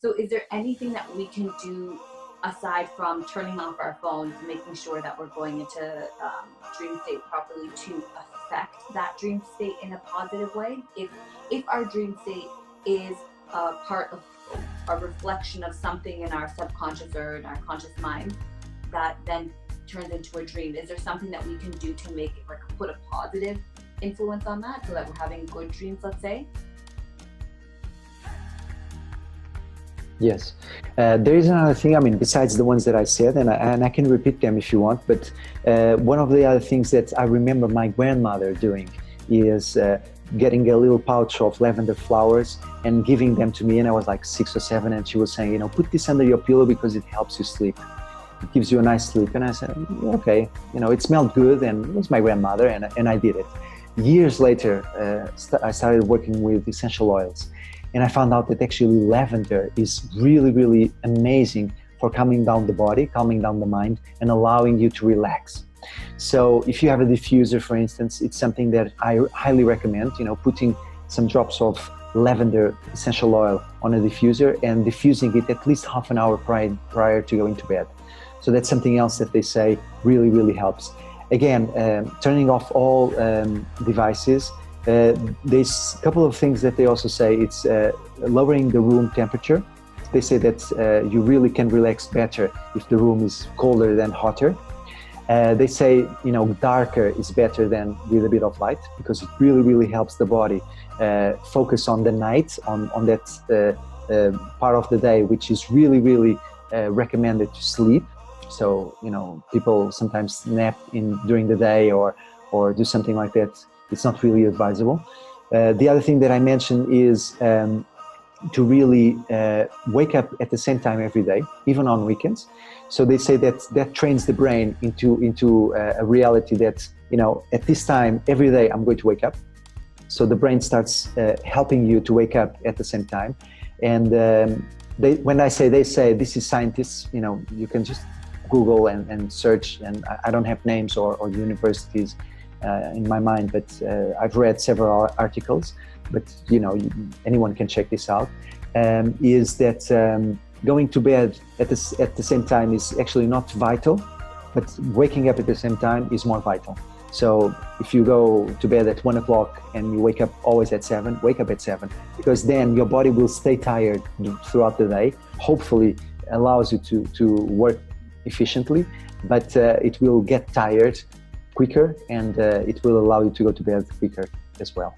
So is there anything that we can do aside from turning off our phones, making sure that we're going into dream state properly to affect that dream state in a positive way? If our dream state is a part of a reflection of something in our subconscious or in our conscious mind that then turns into a dream, is there something that we can do to make it, like, put a positive influence on that so that we're having good dreams, let's say? Yes, there is another thing, I mean, besides the ones that I said, and I can repeat them if you want, but one of the other things that I remember my grandmother doing is getting a little pouch of lavender flowers and giving them to me, and I was like 6 or 7, and she was saying, you know, put this under your pillow because it helps you sleep. It gives you a nice sleep. And I said, okay, you know, it smelled good, and it was my grandmother, and I did it. Years later, I started working with essential oils. And I found out that actually lavender is really, really amazing for calming down the body, calming down the mind, and allowing you to relax. So if you have a diffuser, for instance, it's something that I highly recommend, you know, putting some drops of lavender essential oil on a diffuser and diffusing it at least half an hour prior to going to bed. So that's something else that they say really, really helps. Again, turning off all devices. There's a couple of things that they also say. It's lowering the room temperature. They say that you really can relax better if the room is colder than hotter. They say, you know, darker is better than with a bit of light, because it really, really helps the body focus on the night, on that part of the day, which is really, really recommended to sleep. So, you know, people sometimes nap during the day or do something like that. It's not really advisable. The other thing that I mentioned is to really wake up at the same time every day, even on weekends. So they say that trains the brain into a reality that, you know, at this time every day I'm going to wake up. So the brain starts helping you to wake up at the same time. And when they say this is scientists, you know, you can just Google and search, and I don't have names or universities in my mind, but I've read several articles, but you know, anyone can check this out. Is that going to bed at the same time is actually not vital, but waking up at the same time is more vital. So if you go to bed at 1 o'clock and you wake up always at 7, wake up at 7, because then your body will stay tired throughout the day. Hopefully allows you to work efficiently, but it will get tired quicker, and it will allow you to go to bed quicker as well.